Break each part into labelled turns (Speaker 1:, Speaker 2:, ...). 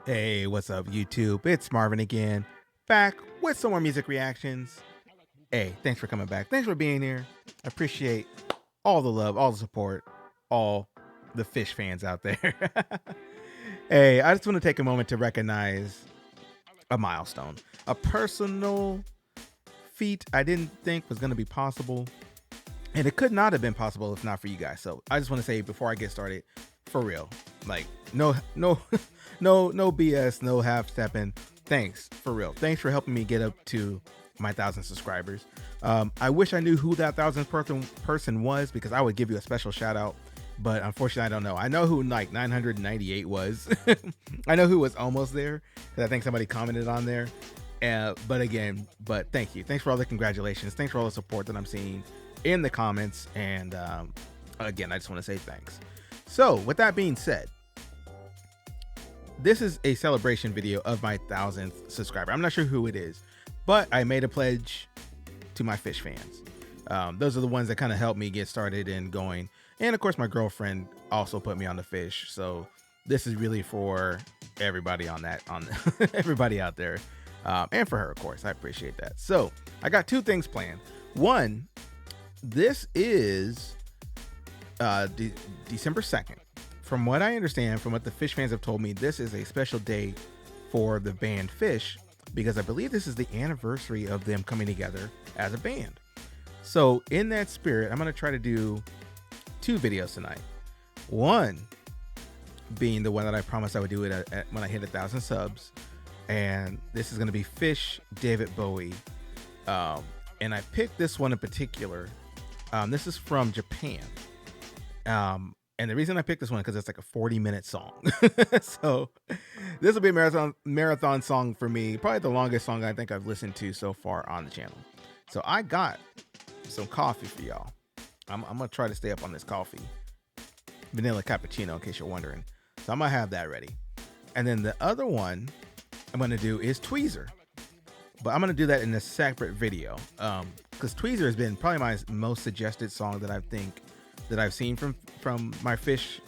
Speaker 1: Hey, what's up, YouTube? It's Marvin again, back with some more music reactions. Hey, thanks for coming back. Thanks for being here. I appreciate all the love, all the support, all the Phish fans out there. Hey, I just want to take a moment to recognize a milestone, a personal feat I didn't think was going to be possible. And it could not have been possible if not for you guys. So I just want to say before I get started, for real, like no, no BS, no half stepping. Thanks for real. Thanks for helping me get up to my 1,000 subscribers. I wish I knew who that 1,000th person was because I would give you a special shout out. But unfortunately, I don't know. I know who like 998 was. I know who was almost there because I think somebody commented on there. But thank you. Thanks for all the congratulations. Thanks for all the support that I'm seeing in the comments. And again, I just want to say thanks. So with that being said, this is a celebration video of my 1,000th subscriber. I'm not sure who it is, but I made a pledge to my Phish fans. Those are the ones that kind of helped me get started and going. And of course, my girlfriend also put me on the Phish. So this is really for everybody on everybody out there. And for her, of course, I appreciate that. So I got two things planned. One, this is December 2nd. From what I understand, from what the Phish fans have told me, this is a special day for the band Phish because I believe this is the anniversary of them coming together as a band. So in that spirit, I'm going to try to do two videos tonight. One being the one that I promised I would do it when I hit 1,000 subs. And this is going to be Phish, David Bowie. And I picked this one in particular. This is from Japan. And the reason I picked this one because it's like a 40-minute song. So this will be a marathon song for me. Probably the longest song I think I've listened to so far on the channel. So I got some coffee for y'all. I'm going to try to stay up on this coffee. Vanilla cappuccino, in case you're wondering. So I'm going to have that ready. And then the other one I'm going to do is Tweezer. But I'm going to do that in a separate video. Because Tweezer has been probably my most suggested song that I think that I've seen from my Phish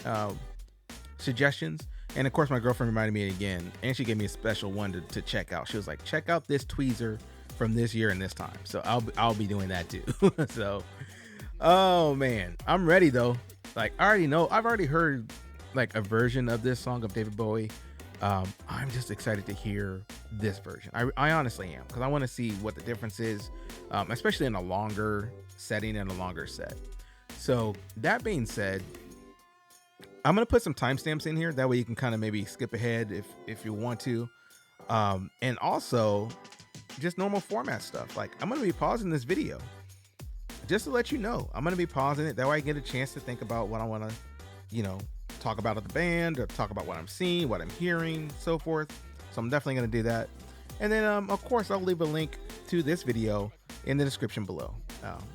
Speaker 1: suggestions. And of course, my girlfriend reminded me again, and she gave me a special one to check out. She was like, check out this Tweezer from this year and this time. So I'll be doing that too. So, oh man, I'm ready though. Like I already know, I've already heard like a version of this song of David Bowie. I'm just excited to hear this version. I honestly am, because I want to see what the difference is, especially in a longer setting and a longer set. So that being said, I'm going to put some timestamps in here. That way you can kind of maybe skip ahead if you want to. And also just normal format stuff. Like I'm going to be pausing this video just to let you know. I'm going to be pausing it. That way I get a chance to think about what I want to, talk about the band or talk about what I'm seeing, what I'm hearing, so forth. So I'm definitely going to do that. And then, of course, I'll leave a link to this video in the description below.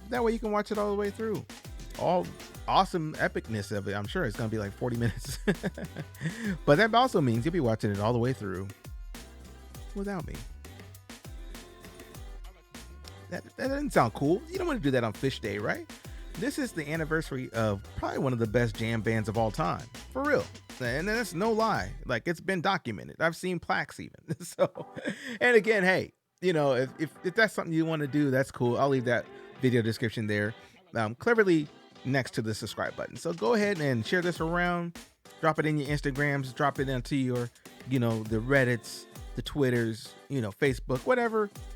Speaker 1: That way you can watch it all the way through. All awesome epicness of it. I'm sure it's going to be like 40 minutes. But that also means you'll be watching it all the way through without me. That doesn't sound cool. You don't want to do that on Phish Day, right? This is the anniversary of probably one of the best jam bands of all time. For real. And that's no lie. Like, it's been documented. I've seen plaques even. So, and again, hey, if that's something you want to do, that's cool. I'll leave that video description there. Cleverly next to the subscribe button. So go ahead and share this around. Drop it in your Instagrams. Drop it into your, the Reddits, the Twitters, Facebook,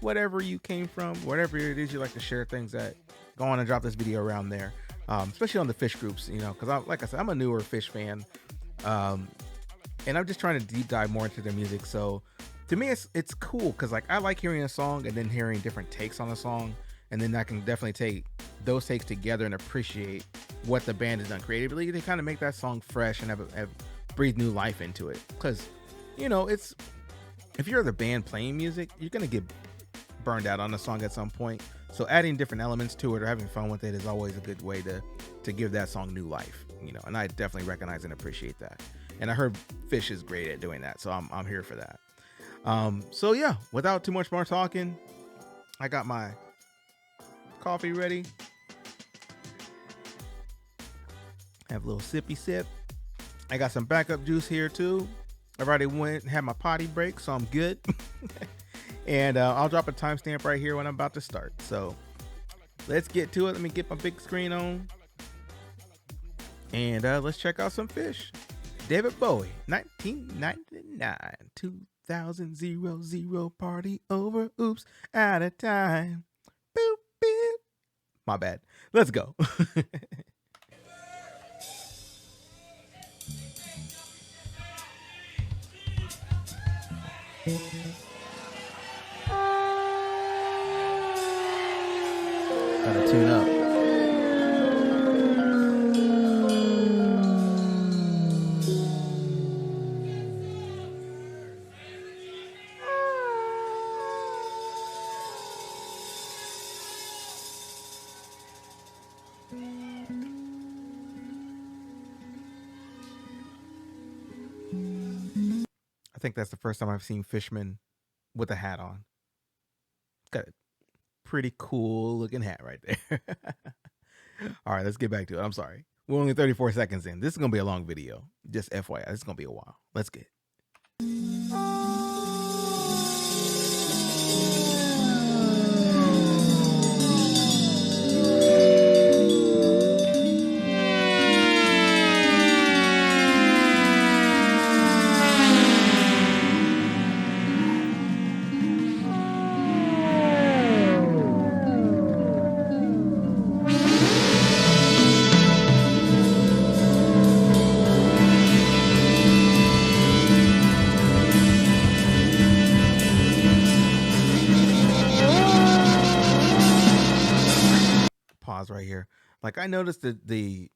Speaker 1: whatever you came from, whatever it is you like to share things at. Go on and drop this video around there, especially on the Phish groups, because like I said, I'm a newer Phish fan, and I'm just trying to deep dive more into their music. So to me, it's cool because like I like hearing a song and then hearing different takes on a song, and then I can definitely take those takes together and appreciate what the band has done creatively. They kind of make that song fresh and have breathe new life into it. Because it's if you're the band playing music, you're gonna get burned out on a song at some point. So adding different elements to it or having fun with it is always a good way to give that song new life, and I definitely recognize and appreciate that. And I heard Phish is great at doing that, so I'm here for that. So yeah, without too much more talking, I got my coffee ready. Have a little sippy sip. I got some backup juice here too. I've already went and had my potty break, so I'm good. And I'll drop a timestamp right here when I'm about to start. So let's get to it. Let me get my big screen on. And let's check out some Phish. David Bowie, 1999, 2000, party over, oops, out of time. Boop, beep. My bad. Let's go. Gotta tune up. I think that's the first time I've seen Fishman with a hat on. Got a pretty cool looking hat right there. All right, let's get back to it. I'm sorry. We're only 34 seconds in. This is going to be a long video. Just FYI, this is going to be a while. Let's get it. Pause right here. Like I noticed that the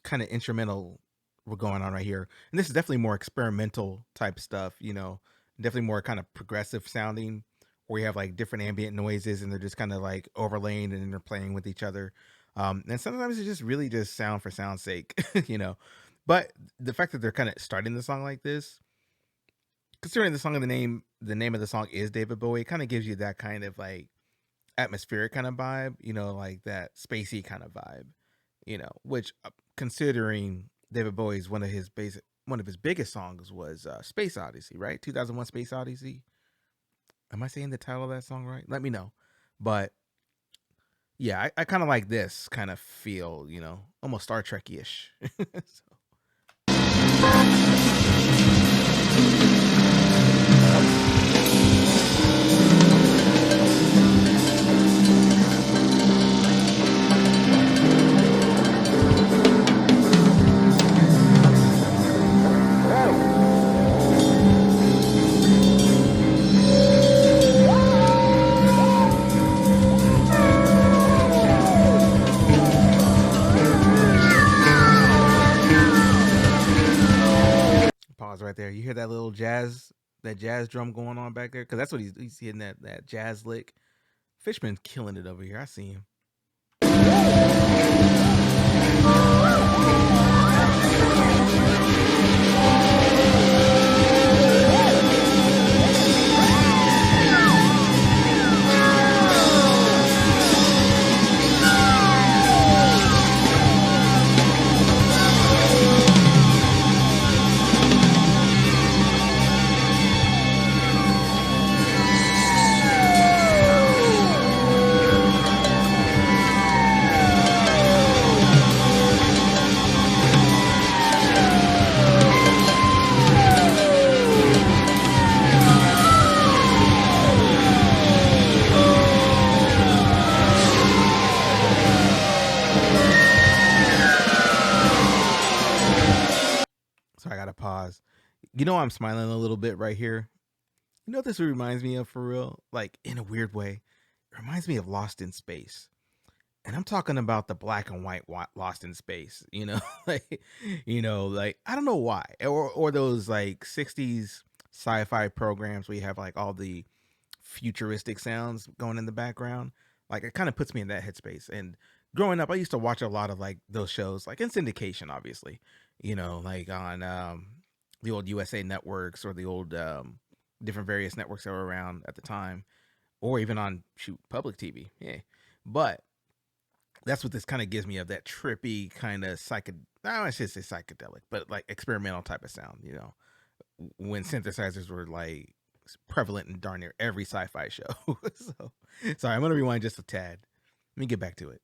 Speaker 1: kind of instrumental we're going on right here, and this is definitely more experimental type stuff. Definitely more kind of progressive sounding, where you have like different ambient noises, and they're just kind of like overlaying and interplaying with each other. And sometimes it's just really just sound for sound's sake, But the fact that they're kind of starting the song like this, considering the song of the name of the song is David Bowie, it kind of gives you that kind of like atmospheric kind of vibe, like that spacey kind of vibe, which considering David Bowie's one of his biggest songs was Space Odyssey, right? 2001 Space Odyssey. Am I saying the title of that song right? Let me know. But yeah, I kind of like this kind of feel, almost Star Trek-ish. So. Pause right there. You hear that little jazz drum going on back there? Because that's what he's hitting that jazz lick. Fishman's killing it over here. I see him. So I gotta pause. I'm smiling a little bit right here. You know what this reminds me of for real? Like in a weird way. It reminds me of Lost in Space. And I'm talking about the black and white Lost in Space, like, like I don't know why, or those like 60s sci-fi programs where you have like all the futuristic sounds going in the background. Like it kind of puts me in that headspace. And growing up, I used to watch a lot of like those shows, like in syndication, obviously, like on the old USA networks or the old different various networks that were around at the time, or even on public TV. Yeah, but that's what this kind of gives me, of that trippy kind of I should say psychedelic, but like experimental type of sound, when synthesizers were like prevalent in darn near every sci-fi show. So, sorry, I'm gonna rewind just a tad. Let me get back to it.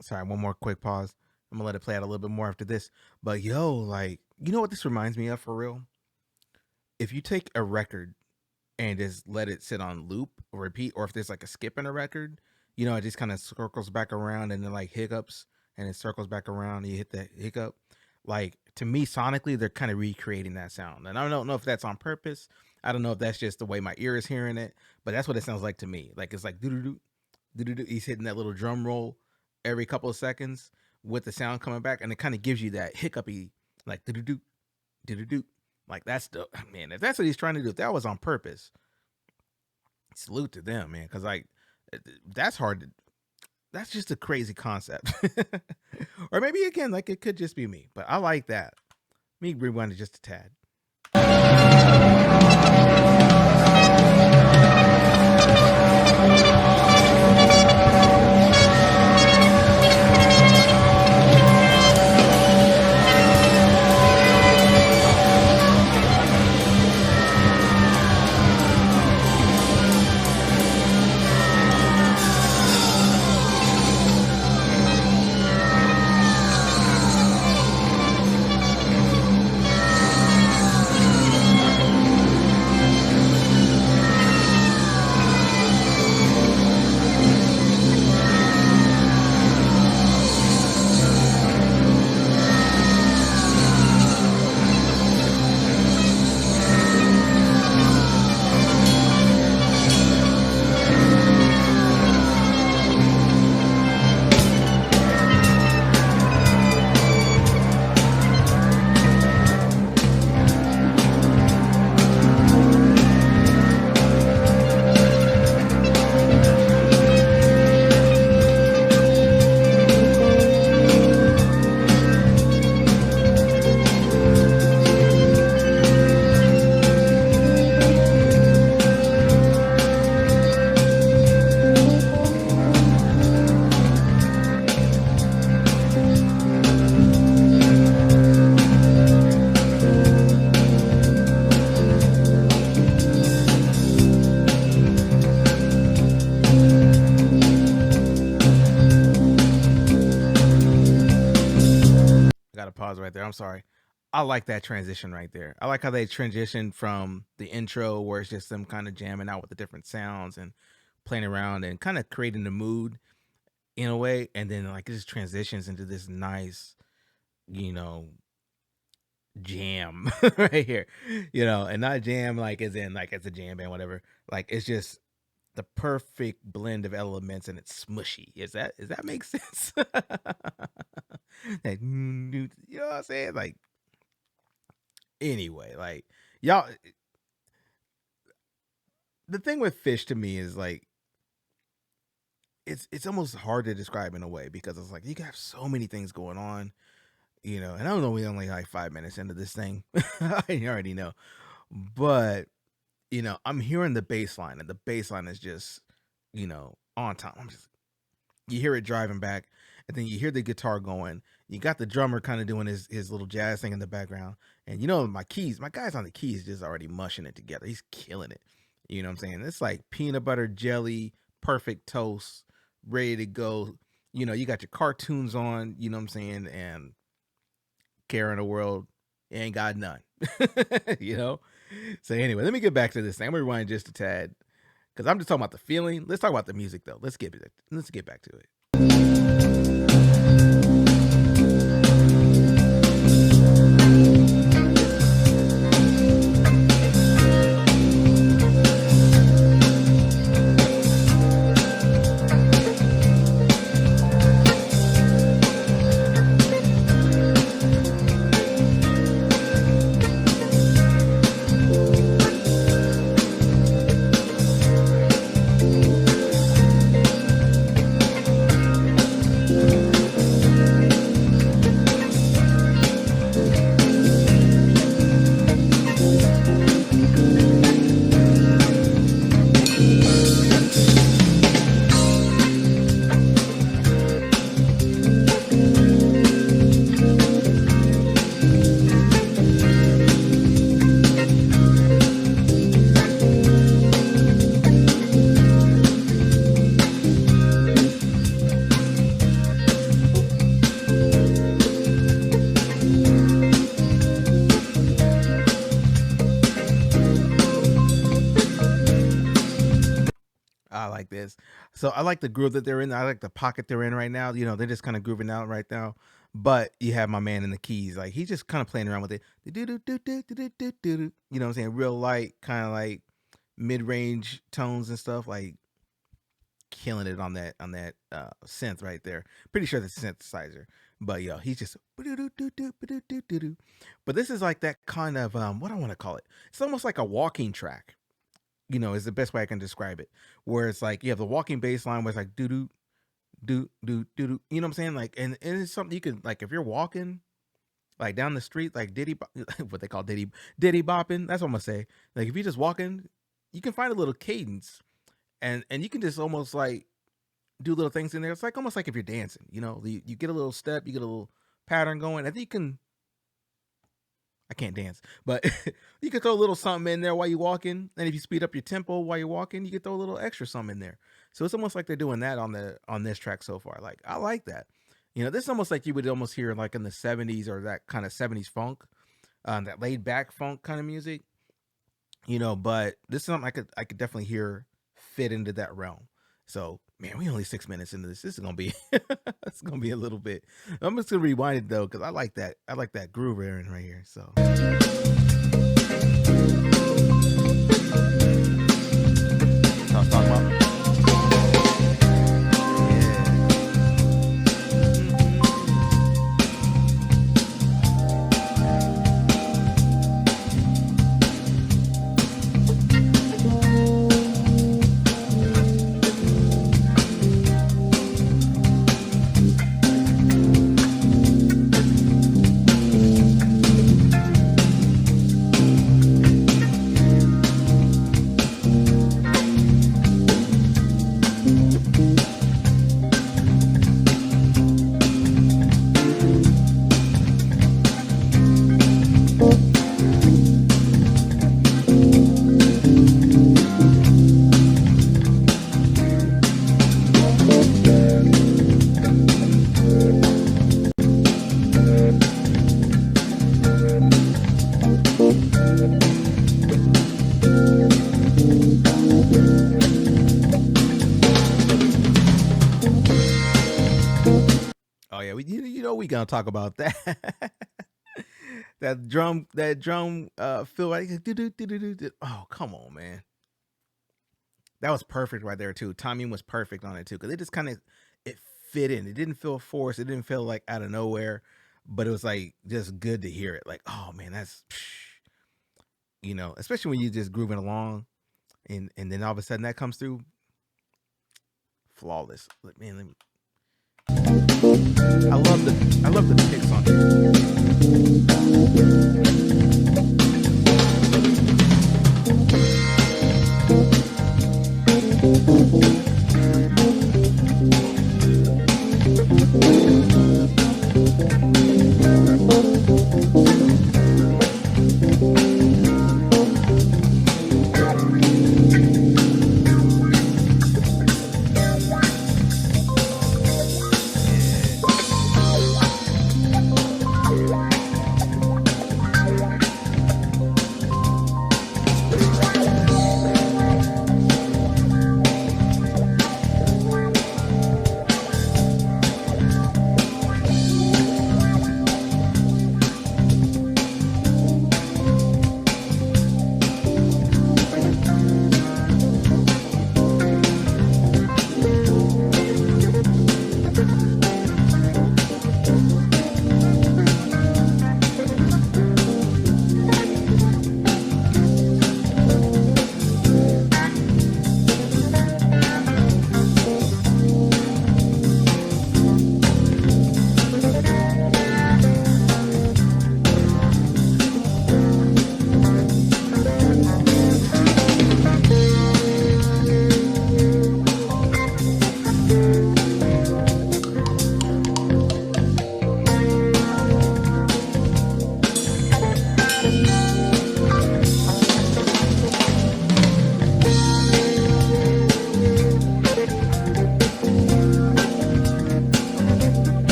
Speaker 1: Sorry, one more quick pause. I'm gonna let it play out a little bit more after this. But yo, like, you know what this reminds me of for real? If you take a record and just let it sit on loop or repeat, or if there's like a skip in a record, you know, it just kind of circles back around and then like hiccups and it circles back around and you hit that hiccup. Like to me, sonically, they're kind of recreating that sound. And I don't know if that's on purpose. I don't know if that's just the way my ear is hearing it, but that's what it sounds like to me. Like it's like doo doo doo doo doo doo. He's hitting that little drum roll every couple of seconds with the sound coming back, and it kind of gives you that hiccupy like doo doo doo doo doo doo. Like that's the man. If that's what he's trying to do, if that was on purpose, salute to them, man. Because like that's hard to. That's just a crazy concept. Or maybe again, like it could just be me, but I like that. Me rewind it just a tad. I got to pause right there. I'm sorry. I like that transition right there. I like how they transition from the intro where it's just them kind of jamming out with the different sounds and playing around and kind of creating the mood in a way, and then like it just transitions into this nice, you know, jam right here, you know, and not jam like as in like it's a jam band, whatever. Like it's just the perfect blend of elements and it's smushy. Is that make sense? Like, you know what I'm saying? Like anyway, like y'all, the thing with Fish to me is like it's almost hard to describe in a way because it's like you have so many things going on, you know, and I don't know, we only like 5 minutes into this thing. I already know, but you know, I'm hearing the bass line and the bass line is just, you know, on time. I'm just, you hear it driving back and then you hear the guitar going. You got the drummer kind of doing his little jazz thing in the background. And you know, my guy's on the keys just already mushing it together. He's killing it. You know what I'm saying? It's like peanut butter jelly, perfect toast, ready to go. You got your cartoons on, you know what I'm saying? And care in the world, you ain't got none. you know? So anyway, let me get back to this thing. I'm gonna rewind just a tad. Because I'm just talking about the feeling. Let's talk about the music though. Let's get back to it. I like this. So I like the groove that they're in. I like the pocket they're in right now. They're just kind of grooving out right now. But you have my man in the keys. Like he's just kind of playing around with it. You know what I'm saying? Real light, kind of like mid-range tones and stuff. Like killing it on that synth right there. Pretty sure that's a synthesizer. But yo, he's just. But this is like that kind of what I want to call it. It's almost like a walking track. Is the best way I can describe it. Where it's like you have the walking bass line where it's like doo doo doo doo doo doo. You know what I'm saying? Like, and it's something you could like if you're walking like down the street, like what they call diddy bopping. That's what I'm gonna say. Like if you're just walking, you can find a little cadence, and you can just almost like do little things in there. It's like almost like if you're dancing. You get a little step, you get a little pattern going. I think you can. I can't dance, but you can throw a little something in there while you're walking. And if you speed up your tempo while you're walking, you can throw a little extra something in there. So it's almost like they're doing that on this track so far. Like I like that. This is almost like you would almost hear like in the 70s or that kind of 70s funk, that laid back funk kind of music. But this is something I could definitely hear fit into that realm. So man, we only 6 minutes into this. This is gonna be it's gonna be a little bit. I'm just gonna rewind it though, because I like that groove in right here. So that's what I was talking about. Oh yeah, we gonna talk about that. that drum feel like oh come on man, that was perfect right there too. Timing was perfect on it too because it just kind of it fit in. It didn't feel forced. It didn't feel like out of nowhere, but it was like just good to hear it. Like oh man, that's especially when you just grooving along, and then all of a sudden that comes through, flawless. Man, let me. I love the picks on it.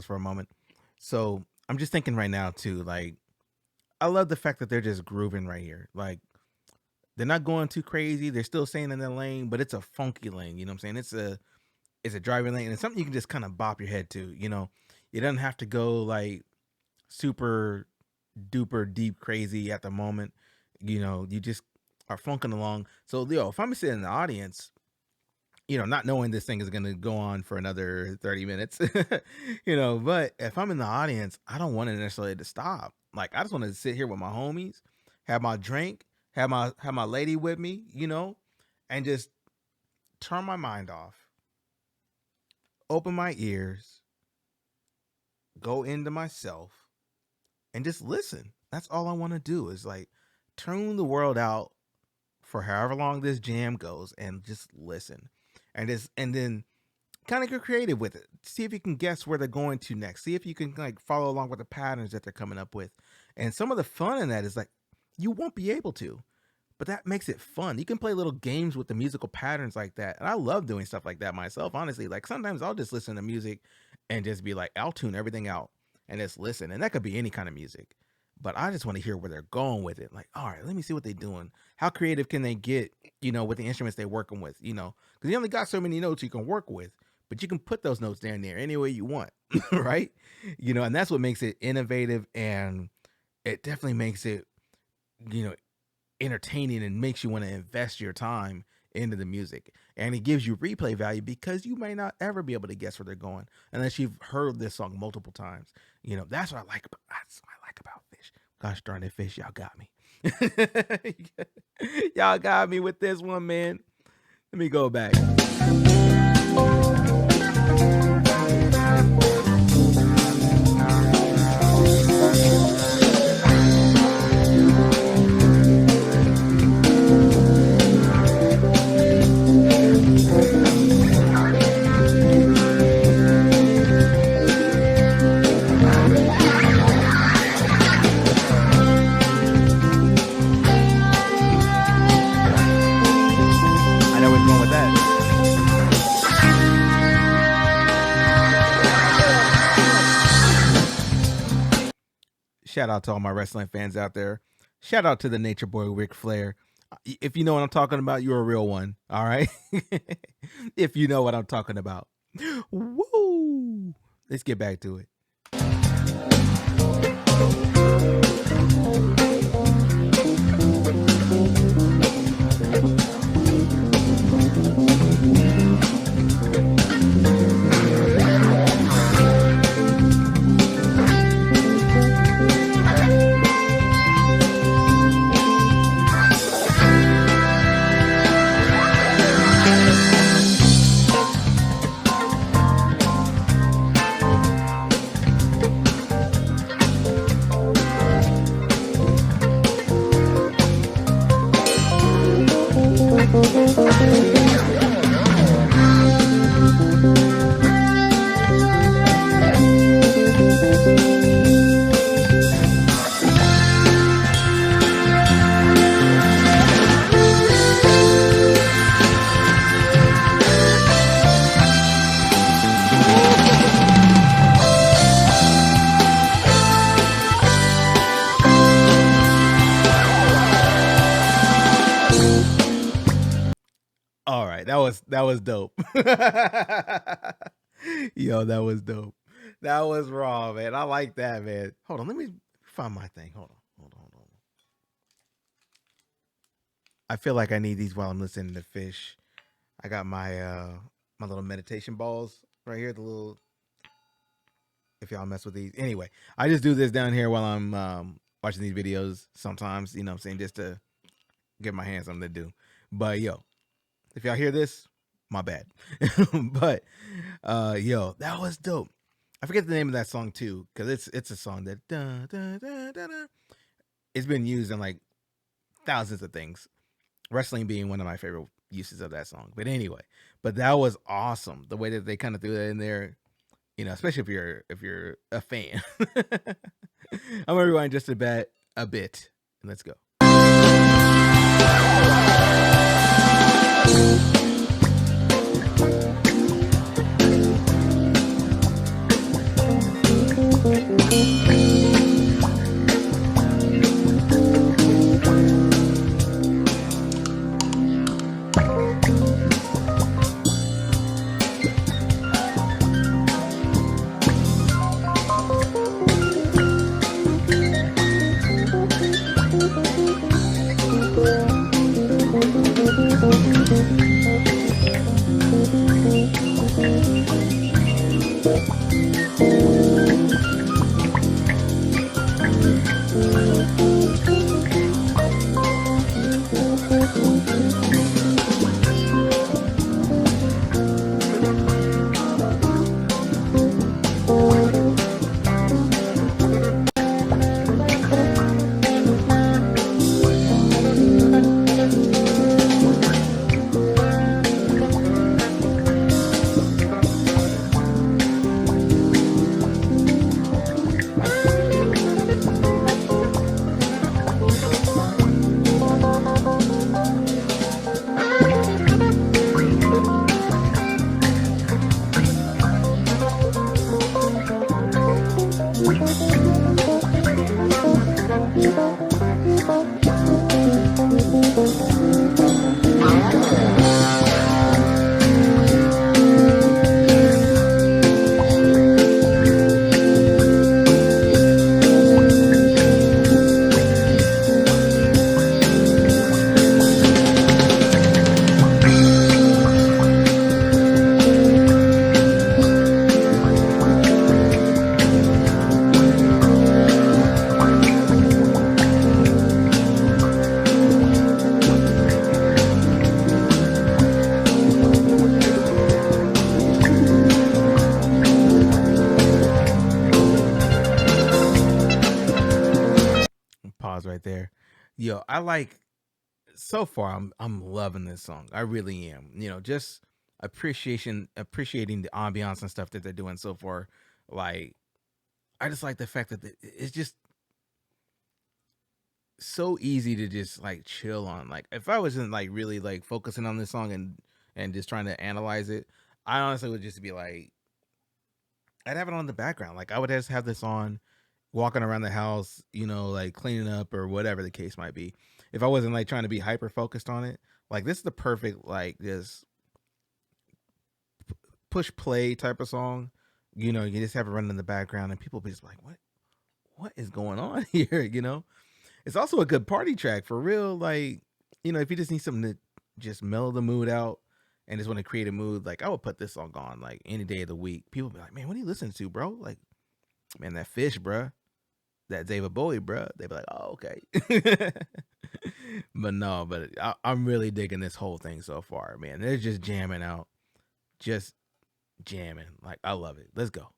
Speaker 1: pause for a moment. So I'm just thinking right now too, like I love the fact that they're just grooving right here. Like they're not going too crazy. They're still staying in their lane, but it's a funky lane. You know what I'm saying? It's a driving lane and it's something you can just kind of bop your head to. You know, it doesn't have to go like super duper deep crazy at the moment. You know, you just are funking along. So Leo, if I'm sitting in the audience, you know, not knowing this thing is going to go on for another 30 minutes, you know, but if I'm in the audience, I don't want it necessarily to stop. Like, I just want to sit here with my homies, have my drink, have my lady with me, you know, and just turn my mind off, open my ears, go into myself and just listen. That's all I want to do is like tune the world out for however long this jam goes and just listen. And then kind of get creative with it. See if you can guess where they're going to next. See if you can like follow along with the patterns that they're coming up with. And some of the fun in that is like you won't be able to, but that makes it fun. You can play little games with the musical patterns like that. And I love doing stuff like that myself, honestly. Like sometimes I'll just listen to music and just be like, I'll tune everything out and just listen. And that could be any kind of music. But I just want to hear where they're going with it. Like, all right, let me see what they're doing. How creative can they get, you know, with the instruments they're working with, you know? Because you only got so many notes you can work with, but you can put those notes down there any way you want, right? You know, and that's what makes it innovative, and it definitely makes it, you know, entertaining and makes you want to invest your time into the music. And it gives you replay value because you may not ever be able to guess where they're going unless you've heard this song multiple times. You know, that's what I like about Phish. Gosh darn it, Phish, y'all got me. Y'all got me with this one, man. Let me go back. Shout out to all my wrestling fans out there. Shout out to the Nature Boy Ric Flair. If you know what I'm talking about, you're a real one. All right. If you know what I'm talking about. Woo! Let's get back to it. All right, that was dope. Yo, that was dope. That was raw, man. I like that, man. Hold on, let me find my thing. Hold on. I feel like I need these while I'm listening to Phish. I got my my little meditation balls right here. The little, if y'all mess with these. Anyway, I just do this down here while I'm watching these videos sometimes, you know what I'm saying, just to give my hands something to do. But yo, if y'all hear this, my bad. But yo, that was dope. I forget the name of that song too, because it's a song that it's been used in like thousands of things. Wrestling being one of my favorite uses of that song. But anyway, but that was awesome. The way that they kind of threw that in there, you know, especially if you're a fan. I'm gonna rewind just a bit, and let's go. right there. Yo, I like so far I'm loving this song. I really am. Just appreciating the ambiance and stuff that they're doing so far. Like I just like the fact that it's just so easy to just like chill on. Like if I wasn't like really like focusing on this song and just trying to analyze it, I honestly would just be like I'd have it on the background. Like I would just have this on walking around the house, like cleaning up or whatever the case might be. If I wasn't like trying to be hyper focused on it, like this is the perfect like this push play type of song. You just have it running in the background and people be just like, what is going on here? It's also a good party track for real. Like, if you just need something to just mellow the mood out and just want to create a mood, like I would put this song on like any day of the week. People be like, man, what are you listening to, bro? Like, man, that Phish, bro. That Bowie, bro. They be like, oh, okay. But no, I'm really digging this whole thing so far, man. They're just jamming out. Just jamming. Like, I love it. Let's go.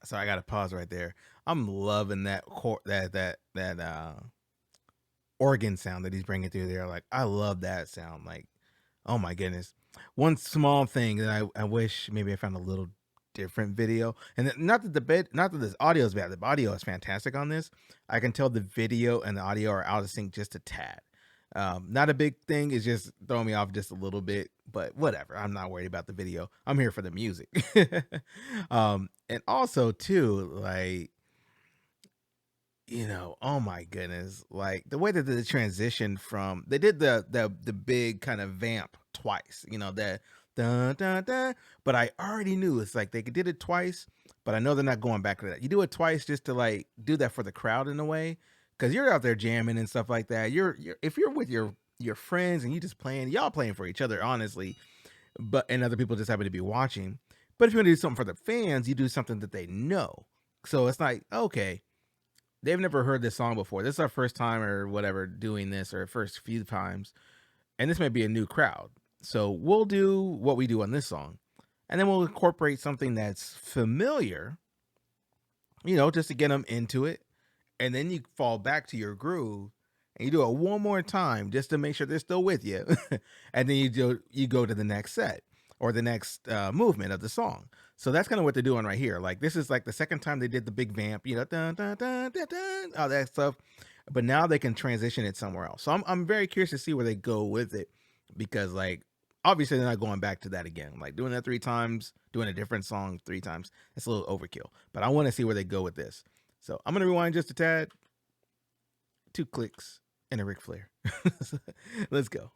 Speaker 1: So I got to pause right there. I'm loving that organ sound that he's bringing through there. Like I love that sound. Like, oh my goodness. One small thing that I wish maybe I found a little different video, and not that this audio is bad. The audio is fantastic on this. I can tell the video and the audio are out of sync just a tad. Not a big thing. It's just throwing me off just a little bit, but whatever. I'm not worried about the video. I'm here for the music. And also too, like, oh my goodness, like the way that the transition from they did the big kind of vamp twice, that dun, dun, dun, but I already knew it's like they did it twice, but I know they're not going back to that. You do it twice just to like do that for the crowd in a way, because you're out there jamming and stuff like that. You're if you're with your friends and you just playing, y'all playing for each other, honestly, and other people just happen to be watching. But if you want to do something for the fans, you do something that they know. So it's like, okay, they've never heard this song before. This is our first time or whatever doing this, or first few times. And this may be a new crowd. So we'll do what we do on this song. And then we'll incorporate something that's familiar, just to get them into it. And then you fall back to your groove and you do it one more time just to make sure they're still with you. And then you go to the next set or the next movement of the song. So that's kind of what they're doing right here. Like this is like the second time they did the big vamp, dun, dun, dun, dun, dun, all that stuff. But now they can transition it somewhere else. So I'm very curious to see where they go with it, because like obviously they're not going back to that again. Like doing that 3 times, doing a different song 3 times, that's a little overkill. But I want to see where they go with this. So I'm gonna rewind just a tad. 2 clicks and a Ric Flair. Let's go.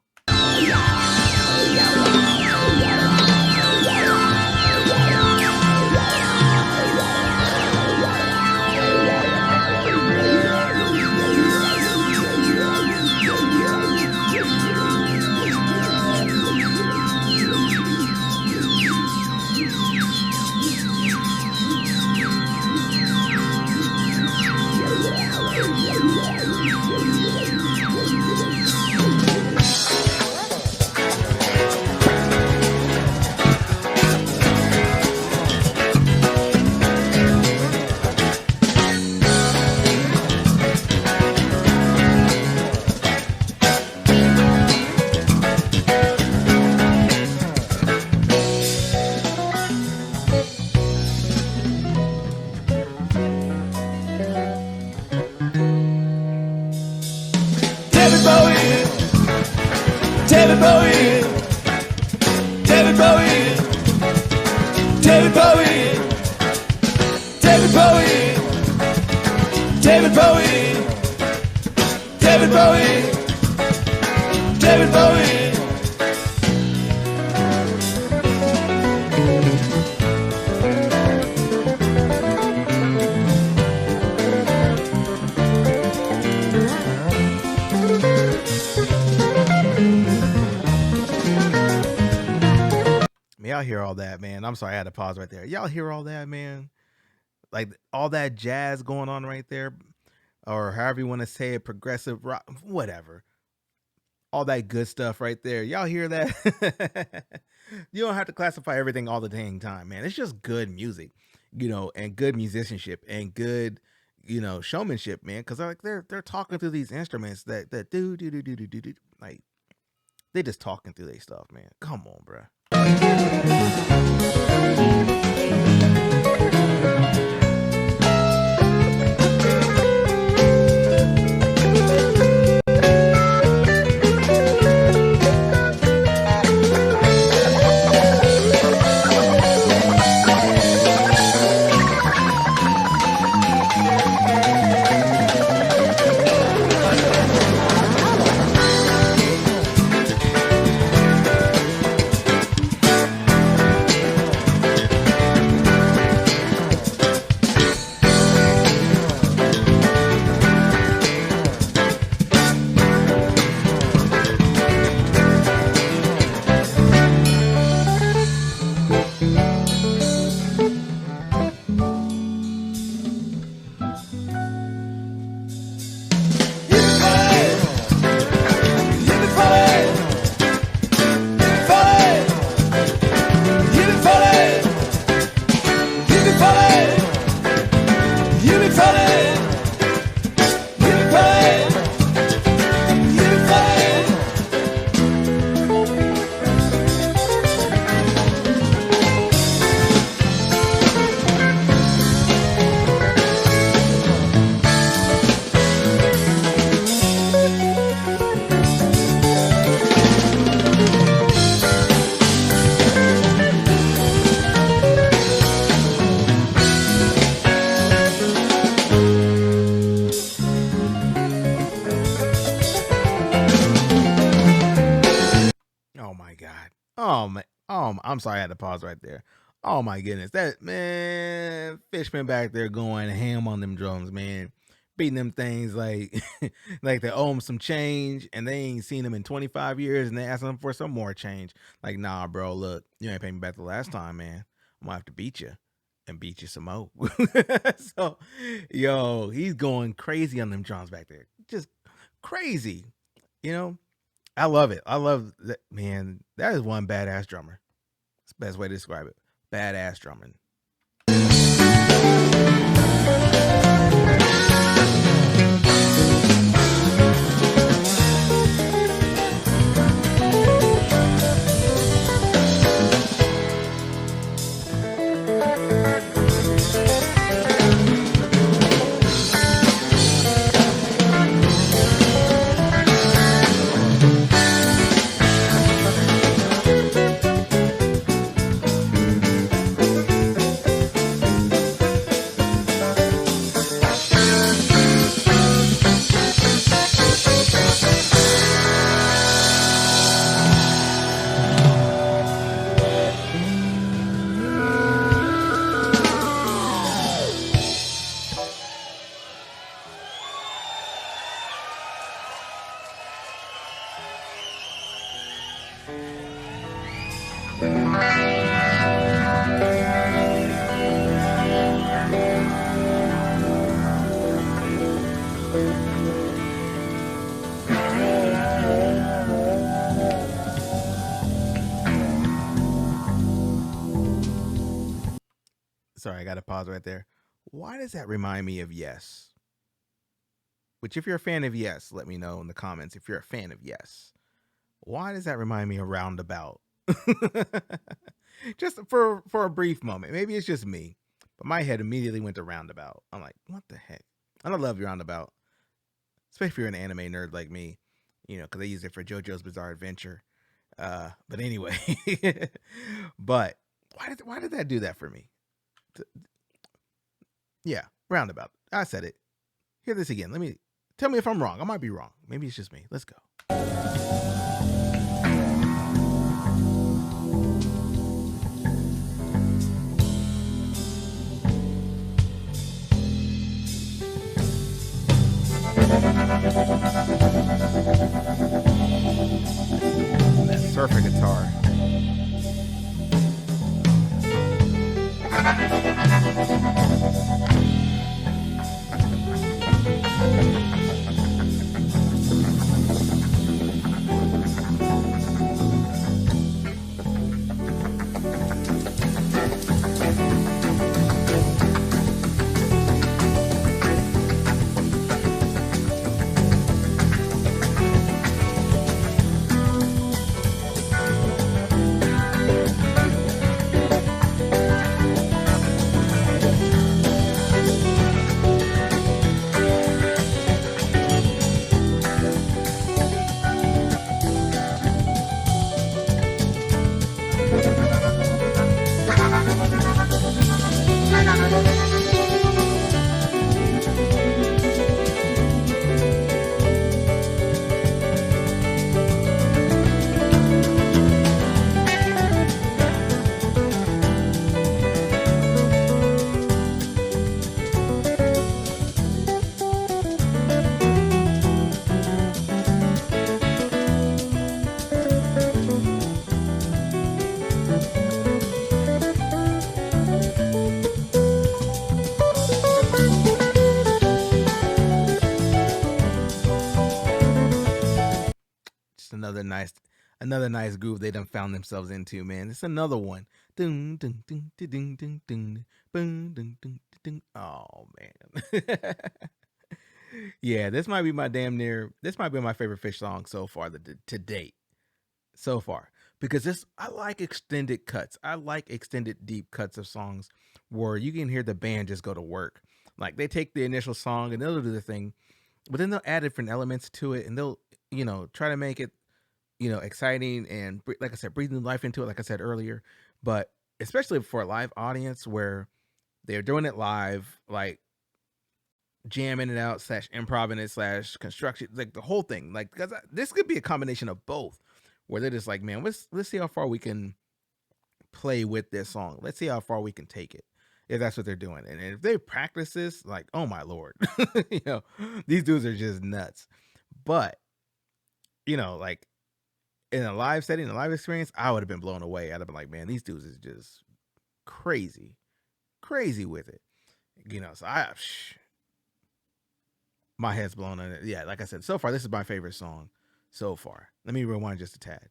Speaker 2: David Bowie, David Bowie, David Bowie.
Speaker 1: Y'all hear all that, man? I'm sorry, I had to pause right there. Y'all hear all that, man? Like all that jazz going on right there, or however you want to say it, progressive rock, whatever. All that good stuff right there. Y'all hear that? You don't have to classify everything all the dang time, man. It's just good music, and good musicianship and good, showmanship, man. Because like they're talking through these instruments that do, like they just talking through their stuff, man. Come on, bruh. Oh my god. I'm sorry I had to pause right there. Oh my goodness. That man, Fishman back there going ham on them drums, man. Beating them things like like they owe him some change and they ain't seen him in 25 years and they asking him for some more change. Like, nah, bro, look, you ain't paying me back the last time, man. I'm gonna have to beat you and beat you some more. So, yo, he's going crazy on them drums back there. Just crazy. You know, I love it. I love that, man. That is one badass drummer. It's the best way to describe it. Badass drumming. Sorry, I got to pause right there. Why does that remind me of Yes? Which, if you're a fan of Yes, let me know in the comments if you're a fan of Yes. Why does that remind me of Roundabout? Just for a brief moment. Maybe it's just me, but my head immediately went to Roundabout. I'm like, what the heck? And I love Roundabout, especially if you're an anime nerd like me, because they use it for JoJo's Bizarre Adventure. But anyway, but why did that do that for me? Yeah, Roundabout. I said it. hear this again. Tell me if I'm wrong. I might be wrong. Maybe it's just me. Let's go. That surfer guitar. Another nice groove they done found themselves into, man. It's another one. Dun, dun, dun, dun, dun, dun, dun, dun, dun, dun, dun. Oh man. Yeah, this might be my favorite Phish song so far to date. So far. Because I like extended cuts. I like extended deep cuts of songs where you can hear the band just go to work. Like they take the initial song and they'll do the thing, but then they'll add different elements to it and they'll, try to make it exciting and like I said, breathing life into it, like I said earlier. But especially for a live audience where they're doing it live, like jamming it out / improv it / construction, like the whole thing. Like because this could be a combination of both, where they're just like, man, let's see how far we can play with this song. Let's see how far we can take it. If that's what they're doing, and if they practice this, like, oh my lord, these dudes are just nuts. But like in a live setting, a live experience, I would have been blown away. I'd have been like, man, these dudes is just crazy with it. So my head's blown on it. Yeah, like I said, so far, this is my favorite song so far. Let me rewind just a tad.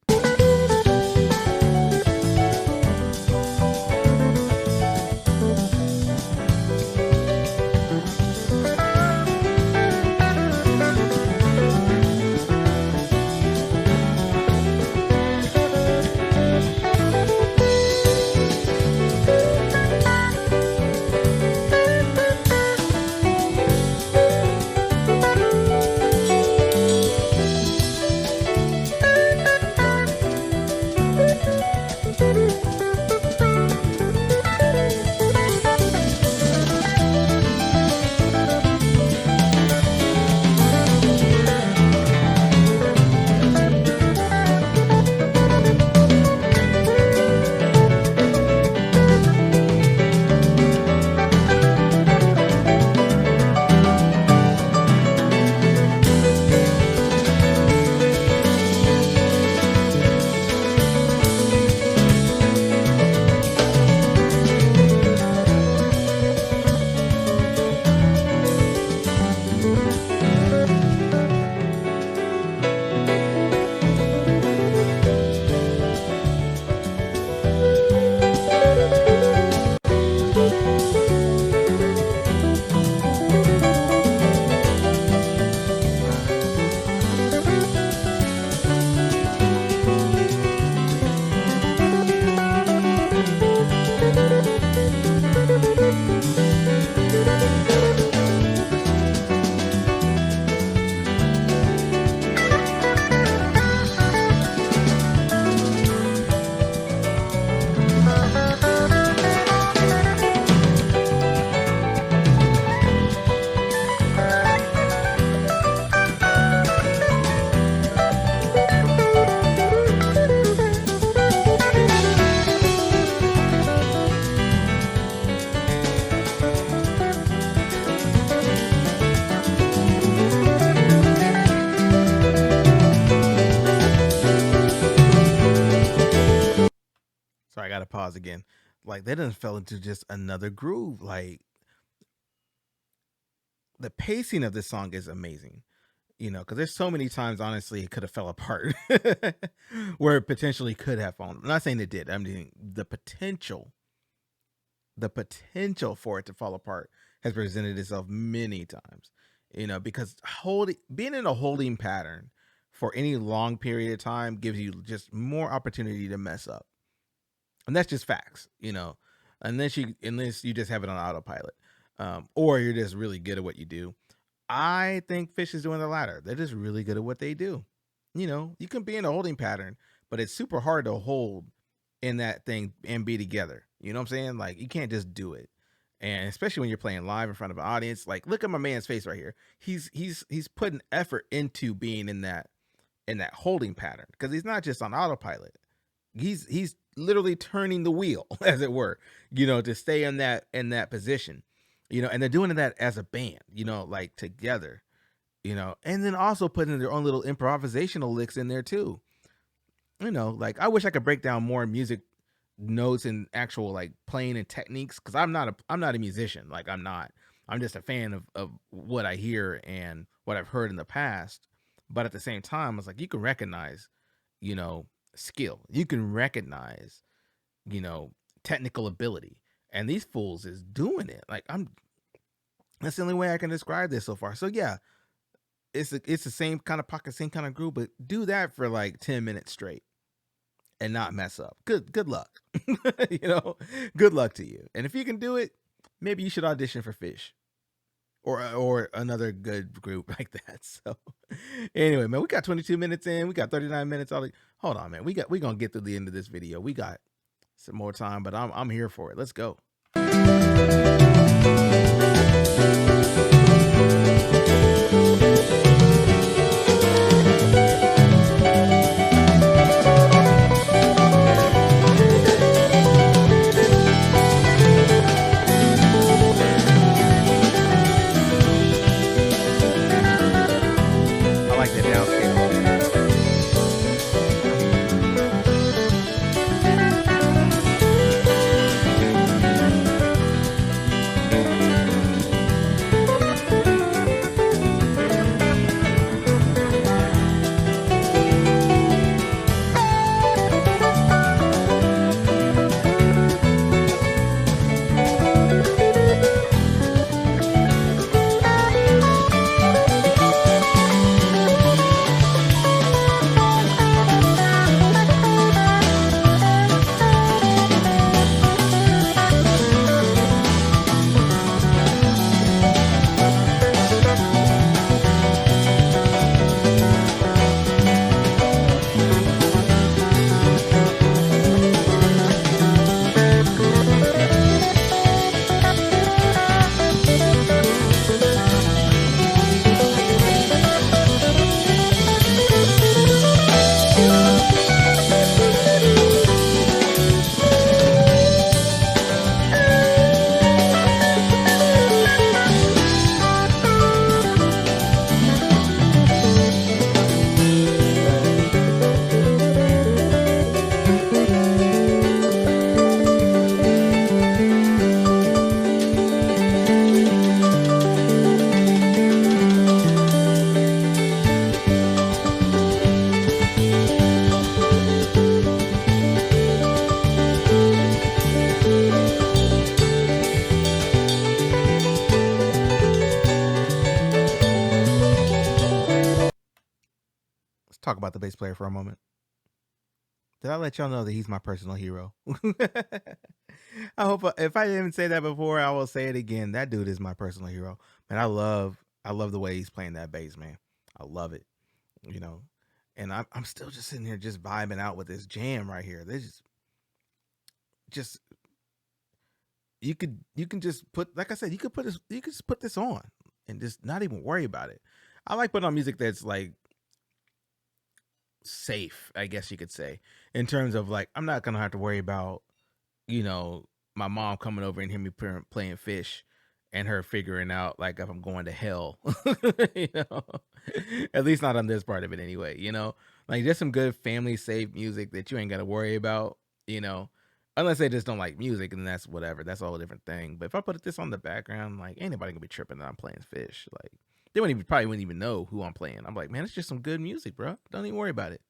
Speaker 1: pause again. Like they done fell into just another groove. Like the pacing of this song is amazing. Because there's so many times, honestly, it could have fell apart, where it potentially could have fallen. I'm not saying it did. I mean the potential for it to fall apart has presented itself many times. Because being in a holding pattern for any long period of time gives you just more opportunity to mess up, and that's just facts. Unless you just have it on autopilot, or you're just really good at what you do. I think Phish is doing the latter. They're just really good at what they do. You can be in a holding pattern, but it's super hard to hold in that thing and be together. You know what I'm saying? Like you can't just do it. And especially when you're playing live in front of an audience, like look at my man's face right here. He's putting effort into being in that holding pattern, because he's not just on autopilot. He's literally turning the wheel, as it were, to stay in that position. And they're doing that as a band, like together, and then also putting their own little improvisational licks in there too. Like I wish I could break down more music notes and actual like playing and techniques, because I'm not a musician. Like I'm just a fan of what I hear and what I've heard in the past. But at the same time, it's like you can recognize, skill. You can recognize, technical ability. And these fools is doing it. Like that's the only way I can describe this so far. So yeah, it's the same kind of pocket, same kind of groove, but do that for like 10 minutes straight and not mess up. Good luck. Good luck to you. And if you can do it, maybe you should audition for Phish or another good group like that. So anyway, man, we got 22 minutes in. We got 39 minutes. Hold on, man. We're gonna get through the end of this video. We got some more time, but I'm here for it. Let's go. I like that downscale. Talk about the bass player for a moment. Did I let y'all know that he's my personal hero? I hope if I didn't say that before, I will say it again. That dude is my personal hero. Man, I love the way he's playing that bass, man. I love it. And I'm still just sitting here just vibing out with this jam right here. This just you can just put, like I said, you could just put this on and just not even worry about it. I like putting on music that's like safe, I guess you could say, in terms of like I'm not gonna have to worry about my mom coming over and hear me playing Phish and her figuring out like if I'm going to hell. At least not on this part of it anyway. Like just some good family safe music that you ain't gotta worry about, Unless they just don't like music, and that's whatever. That's a whole different thing. But if I put this on the background, like, ain't nobody gonna be tripping that I'm playing Phish. Like, they probably wouldn't even know who I'm playing. I'm like, man, it's just some good music, bro. Don't even worry about it.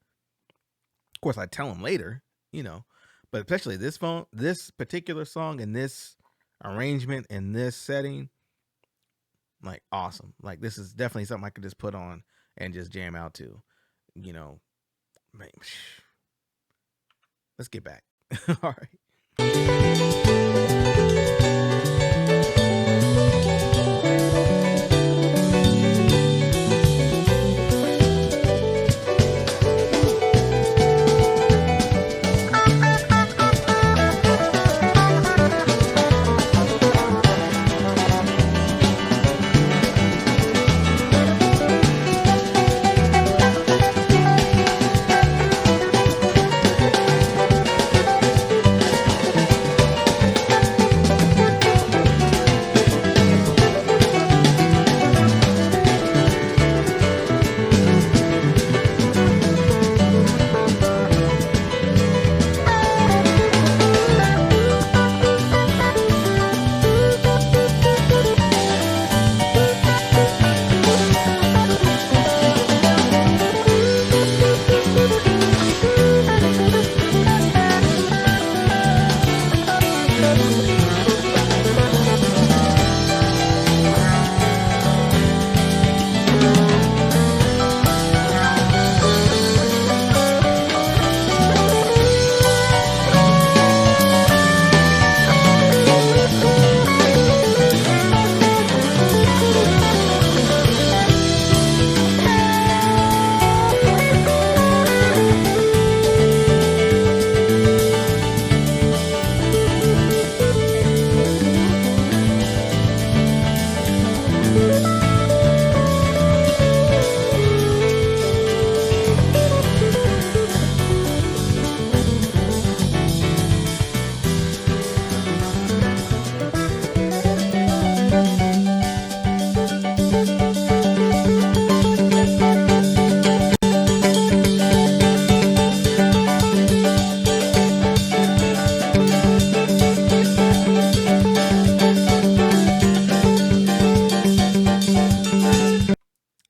Speaker 1: Of course, I tell them later, but especially this particular song and this arrangement in this setting, like, awesome. Like, this is definitely something I could just put on and just jam out to, man. Let's get back. All right.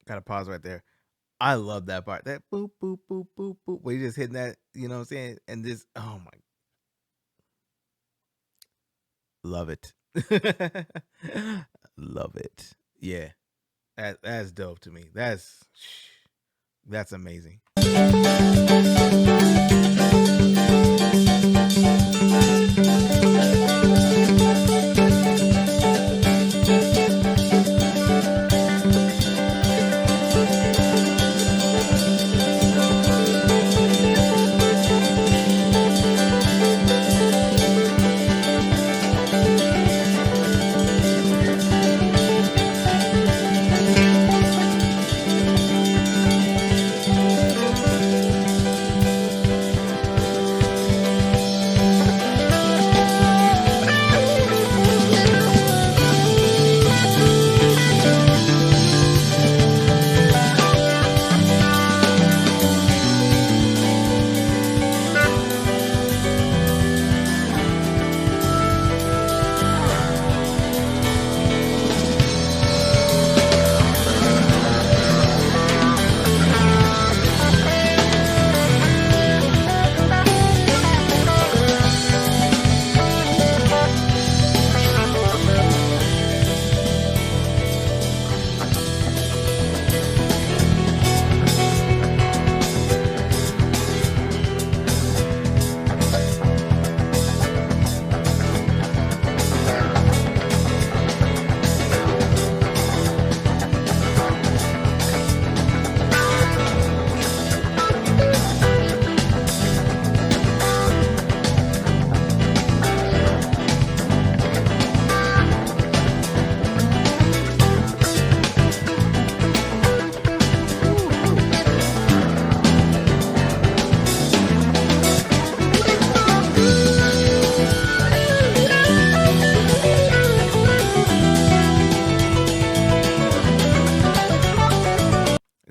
Speaker 1: Gotta pause right there. I love that part. That boop, boop, boop, boop, boop. Where you just hitting that, you know what I'm saying? And this, oh my. Love it. Love it. Yeah. That's dope to me. That's amazing.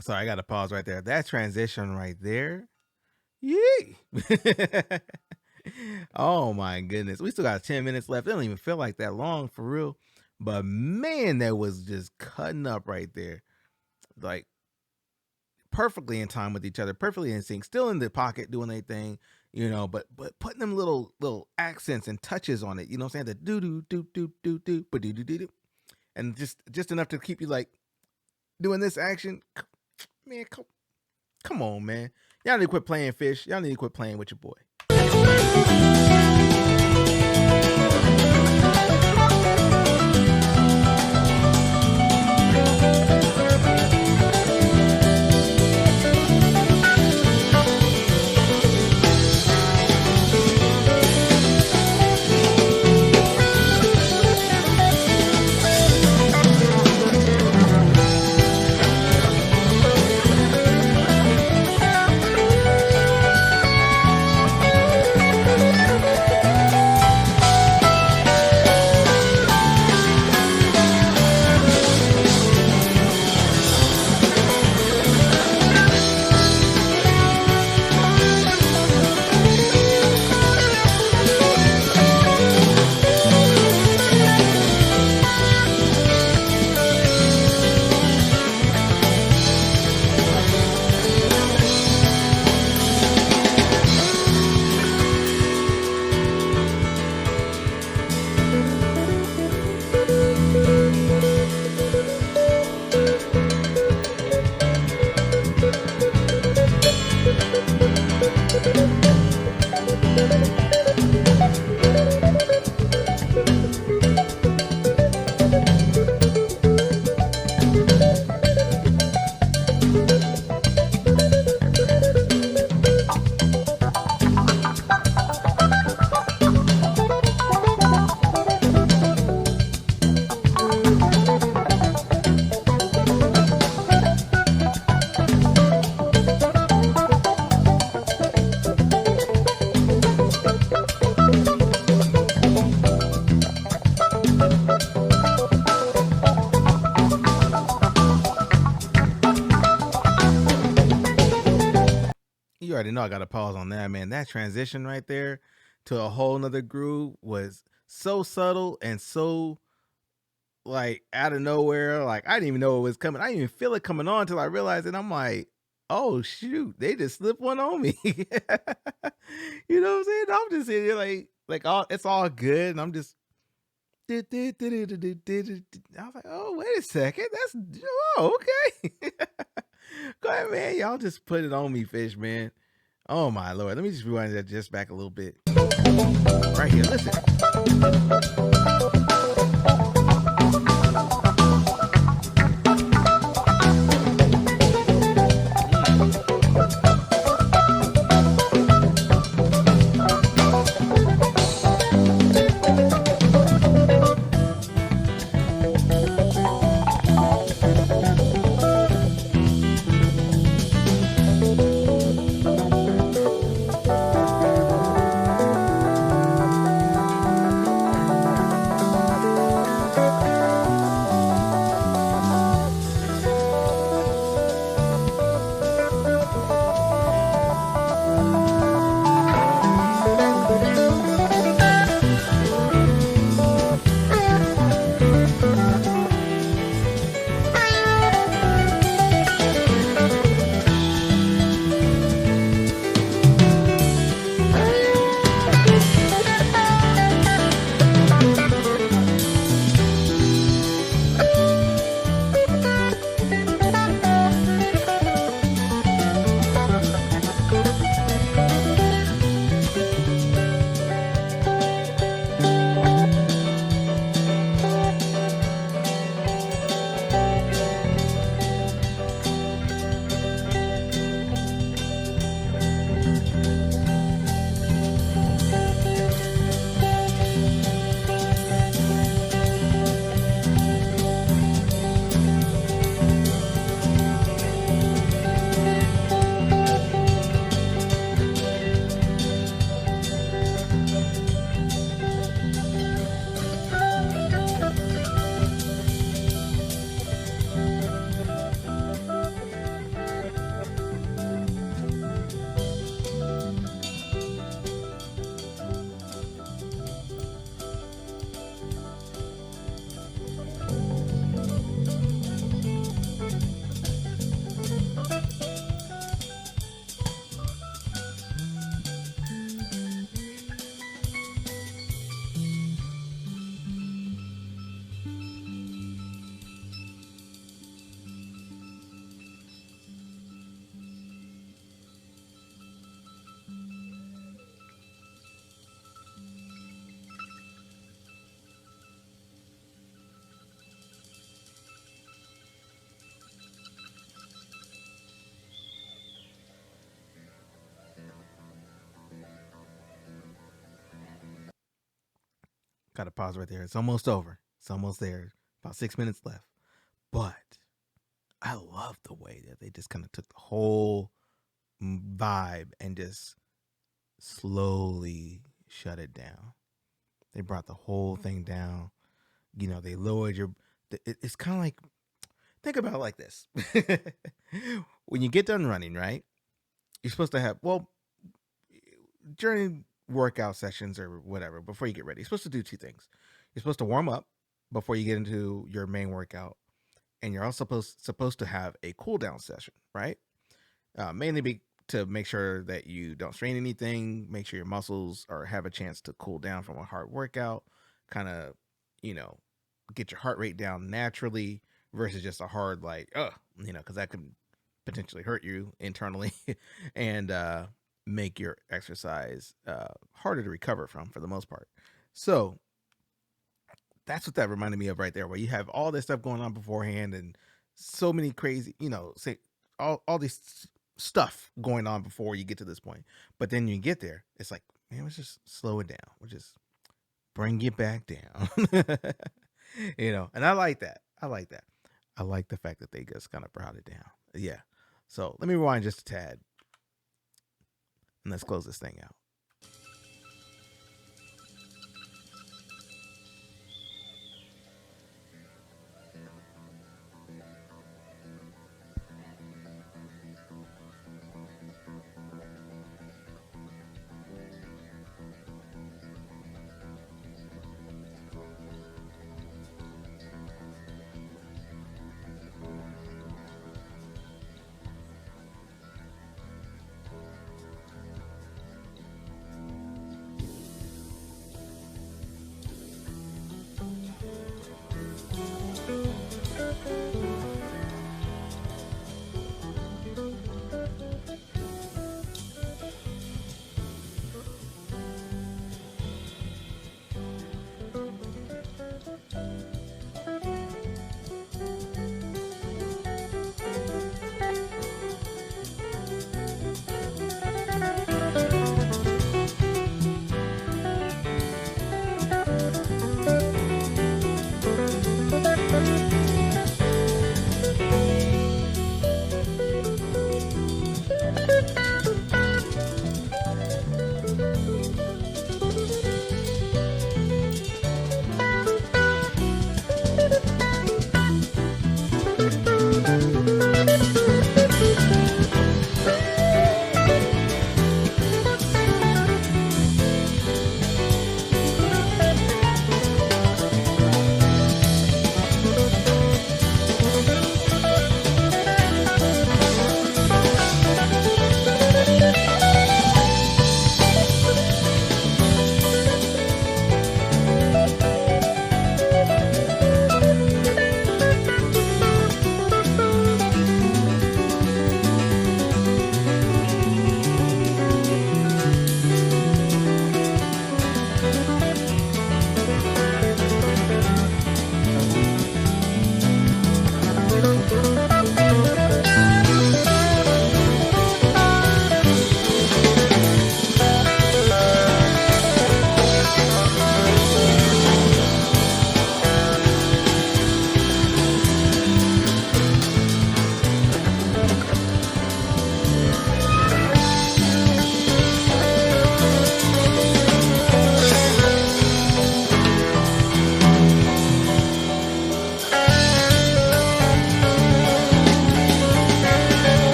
Speaker 1: Sorry, I got to pause right there. That transition right there. Yee. Oh my goodness. We still got 10 minutes left. It don't even feel like that long for real. But man, that was just cutting up right there. Like perfectly in time with each other, perfectly in sync, still in the pocket doing their thing, but putting them little accents and touches on it, you know what I'm saying? The do do do do do do do do do do, and just enough to keep you like doing this action. Man, come on, man. Y'all need to quit playing Phish. Y'all need to quit playing with your boy. You already know I got to pause on that, man. That transition right there to a whole nother groove was so subtle and so like out of nowhere. Like I didn't even know it was coming. I didn't even feel it coming on until I realized it. I'm like, oh shoot, they just slipped one on me. You know what I'm saying? I'm just sitting here like all it's all good, and I'm just. I was like, oh wait a second, that's okay. Go ahead, man. Y'all just put it on me, Phish, man. Oh my lord. Let me just rewind that just back a little bit. Right here, listen. Gotta pause right there. It's almost over. It's almost there. About 6 minutes left. But I love the way that they just kind of took the whole vibe and just slowly shut it down. They brought the whole thing down. They lowered your. It's kind of like, think about it like this. When you get done running, right? You're supposed to have, during workout sessions or whatever, before you get ready, you're supposed to do two things. You're supposed to warm up before you get into your main workout, and you're also supposed to have a cool down session, right? Mainly to make sure that you don't strain anything, make sure your muscles have a chance to cool down from a hard workout, kind of, get your heart rate down naturally versus just a hard because that can potentially hurt you internally and make your exercise harder to recover from for the most part. So that's what that reminded me of right there, where you have all this stuff going on beforehand and so many crazy, all this stuff going on before you get to this point. But then you get there, it's like, man, let's just slow it down. We'll just bring you back down. And I like that. I like the fact that they just kind of brought it down. Yeah. So let me rewind just a tad and let's close this thing out.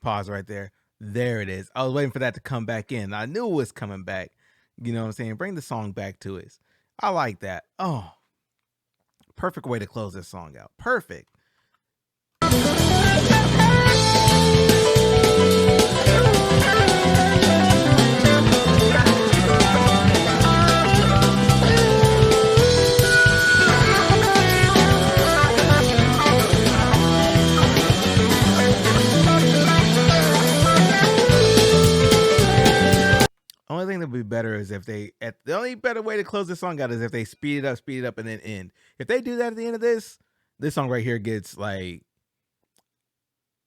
Speaker 1: Pause right there. There it is. I was waiting for that to come back in. I knew it was coming back. You know what I'm saying? Bring the song back to us. I like that. Oh, Perfect way to close this song out. Perfect. Only thing that would be better is if the only better way to close this song out is if they speed it up, and then end. If they do that at the end of this song right here gets like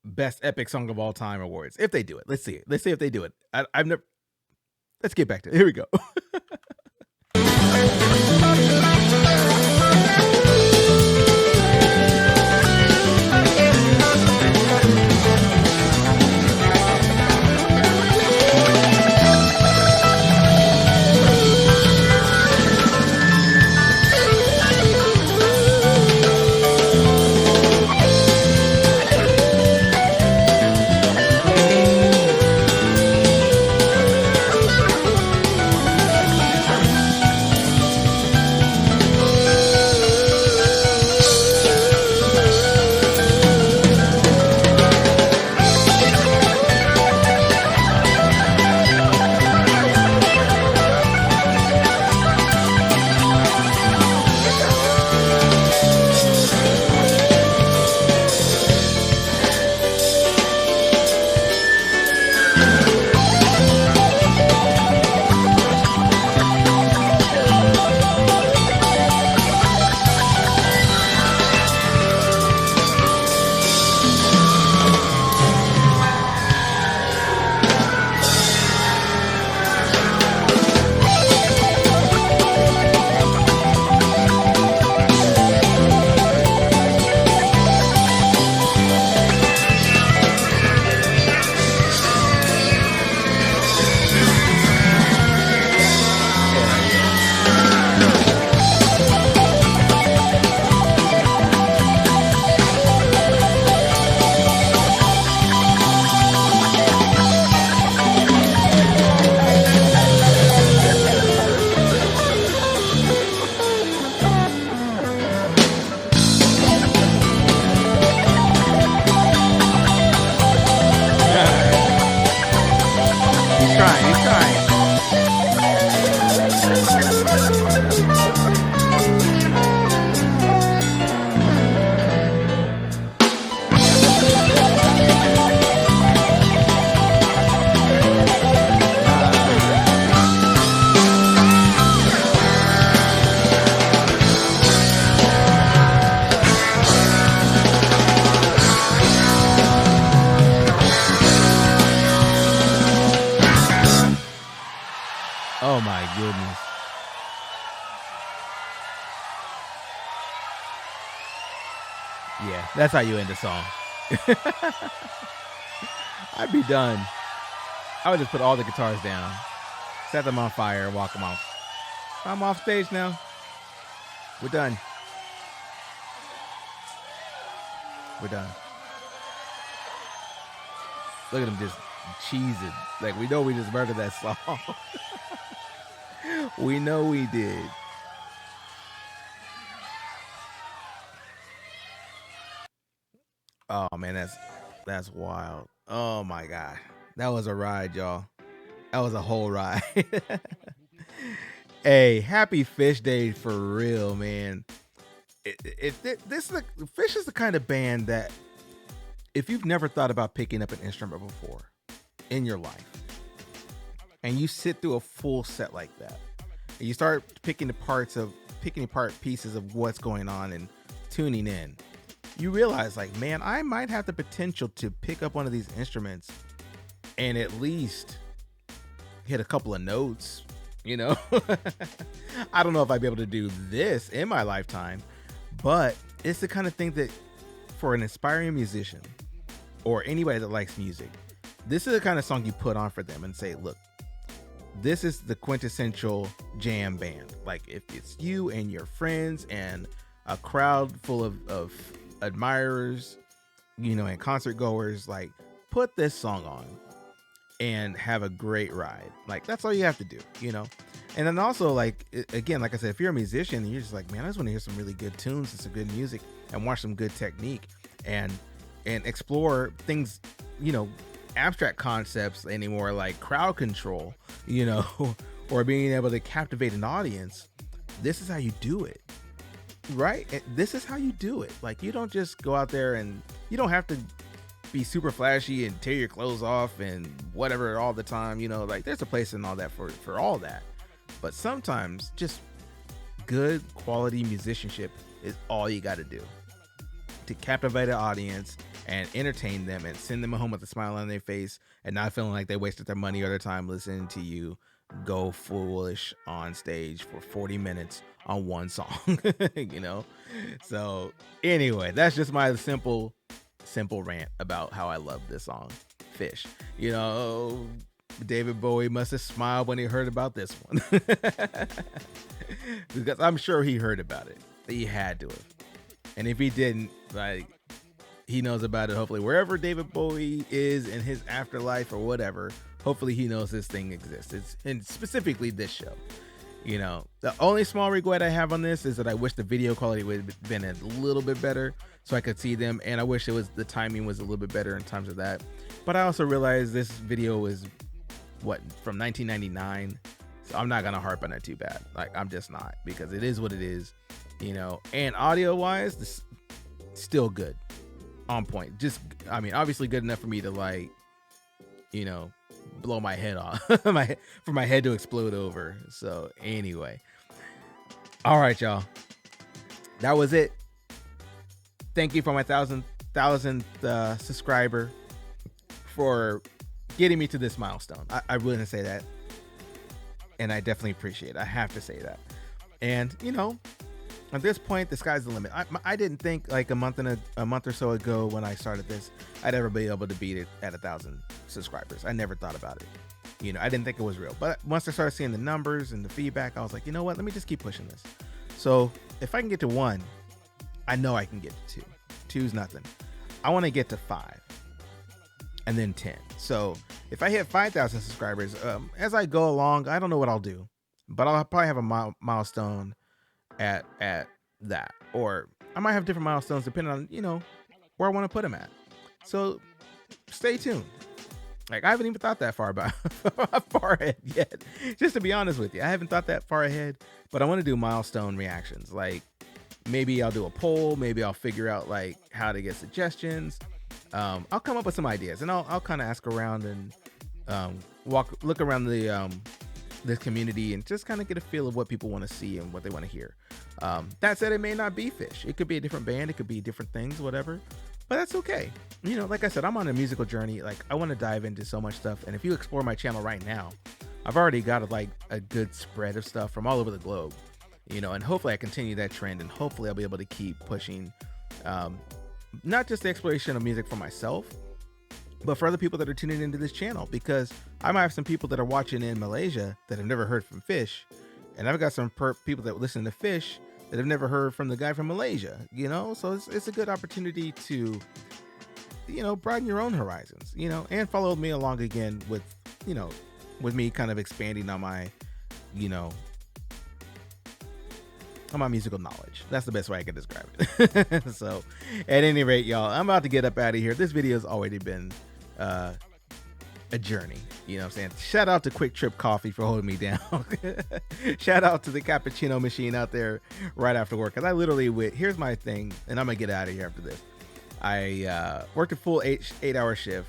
Speaker 1: best epic song of all time awards. If they do it, let's see it. Let's see if they do it. I've never. Let's get back to it. Here we go. Oh my goodness. Yeah, that's how you end a song. I'd be done. I would just put all the guitars down, set them on fire, and walk them off. I'm off stage now. We're done. We're done. Look at them just cheesing. Like, we know we just murdered that song. We know we did. Oh man, that's wild. Oh my god. That was a ride, y'all. That was a whole ride. Hey, happy Phish Day for real, man. Phish is the kind of band that if you've never thought about picking up an instrument before in your life, and you sit through a full set like that, and you start picking apart pieces of what's going on and tuning in, you realize, like, man, I might have the potential to pick up one of these instruments and at least hit a couple of notes, you know? I don't know if I'd be able to do this in my lifetime, but it's the kind of thing that for an aspiring musician or anybody that likes music, this is the kind of song you put on for them and say, look, this is the quintessential jam band. Like, if it's you and your friends and a crowd full of admirers, you know, and concert goers, like, put this song on and have a great ride. Like, that's all you have to do, you know? And then also, like, again, like I said, if you're a musician and you're just like, man, I just want to hear some really good tunes and some good music and watch some good technique and explore things, you know, abstract concepts anymore, like crowd control, you know, or being able to captivate an audience, this is how you do it, right? This is how you do it. Like, you don't just go out there, and you don't have to be super flashy and tear your clothes off and whatever all the time, you know, like there's a place in all that for all that. But sometimes just good quality musicianship is all you got to do to captivate an audience and entertain them and send them home with a smile on their face and not feeling like they wasted their money or their time listening to you go foolish on stage for 40 minutes on one song, you know? So anyway, that's just my simple rant about how I love this song, Phish. You know, David Bowie must have smiled when he heard about this one. Because I'm sure he heard about it. He had to have. And if he didn't, like, he knows about it. Hopefully, wherever David Bowie is in his afterlife or whatever, hopefully he knows this thing exists. And specifically this show. You know, the only small regret I have on this is that I wish the video quality would have been a little bit better so I could see them. And I wish the timing was a little bit better in terms of that. But I also realized this video is from 1999. So I'm not going to harp on it too bad. Like, I'm just not, because it is what it is, you know, and audio wise, this still good, on point. Just, I mean, obviously good enough for me to, like, you know, blow my head off, for my head to explode over. So anyway, all right, y'all, that was it. Thank you for my thousandth subscriber for getting me to this milestone. I wouldn't say that, and I definitely appreciate it. I have to say that. And you know, at this point, the sky's the limit. I didn't think, like, a month or so ago when I started this, I'd ever be able to beat it at 1,000 subscribers. I never thought about it. You know, I didn't think it was real. But once I started seeing the numbers and the feedback, I was like, you know what? Let me just keep pushing this. So if I can get to 1, I know I can get to 2. 2's nothing. I want to get to 5, and then 10. So if I hit 5,000 subscribers, as I go along, I don't know what I'll do, but I'll probably have a milestone at that, or I might have different milestones depending on, you know, where I want to put them at. So stay tuned. Like, I haven't even thought that far ahead yet, just to be honest with you. I haven't thought that far ahead, but I want to do milestone reactions. Like, maybe I'll do a poll, maybe I'll figure out, like, how to get suggestions. I'll come up with some ideas, and I'll kind of ask around and look around this community and just kind of get a feel of what people want to see and what they want to hear. That said, it may not be Phish. It could be a different band. It could be different things, whatever. But that's okay. You know, like I said, I'm on a musical journey. Like, I want to dive into so much stuff. And if you explore my channel right now, I've already got a good spread of stuff from all over the globe. You know, and hopefully I continue that trend, and hopefully I'll be able to keep pushing not just the exploration of music for myself, but for other people that are tuning into this channel, because I might have some people that are watching in Malaysia that have never heard from Phish, and I've got some people that listen to Phish that have never heard from the guy from Malaysia, you know? So it's a good opportunity to, you know, broaden your own horizons, you know, and follow me along again with, you know, with me kind of expanding on my, you know, on my musical knowledge. That's the best way I can describe it. So at any rate, y'all, I'm about to get up out of here. This video has already been a journey, you know what I'm saying? Shout out to Quick Trip Coffee for holding me down. Shout out to the cappuccino machine out there right after work, because I literally here's my thing, and I'm gonna get out of here after this. I worked a full 8-hour shift,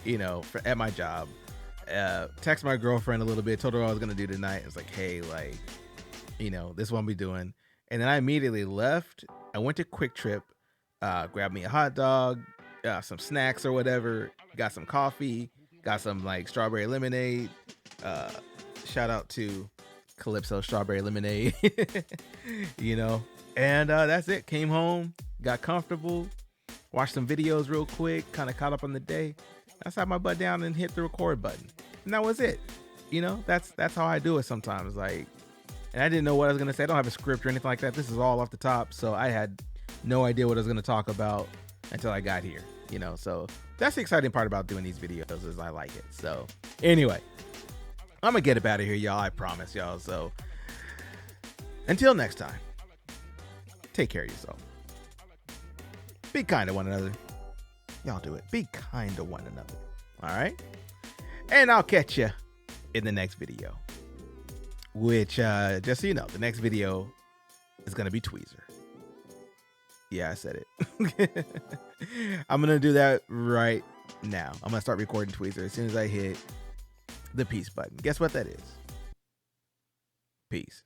Speaker 1: you know, at my job. Text my girlfriend a little bit, told her what I was gonna do tonight. It's like, hey, like, you know, this is what I'm be doing. And then I immediately left. I went to Quick Trip, grabbed me a hot dog, some snacks or whatever, got some coffee, got some, like, strawberry lemonade. Shout out to Calypso Strawberry Lemonade. You know, and that's it. Came home, got comfortable, watched some videos real quick, kind of caught up on the day. I sat my butt down and hit the record button, and that was it. You know, that's how I do it sometimes. Like, and I didn't know what I was gonna say. I don't have a script or anything like that. This is all off the top, so I had no idea what I was gonna talk about until I got here. you know. So that's the exciting part about doing these videos is I like it. So anyway, I'm gonna get up out of here, y'all. I promise, y'all. So until next time, take care of yourself. Be kind to one another. Y'all do it. Be kind to one another. All right. And I'll catch you in the next video. Which, just so you know, the next video is gonna be Tweezer. Yeah, I said it. I'm gonna do that right now. I'm gonna start recording Tweezer as soon as I hit the peace button. Guess what that is? Peace.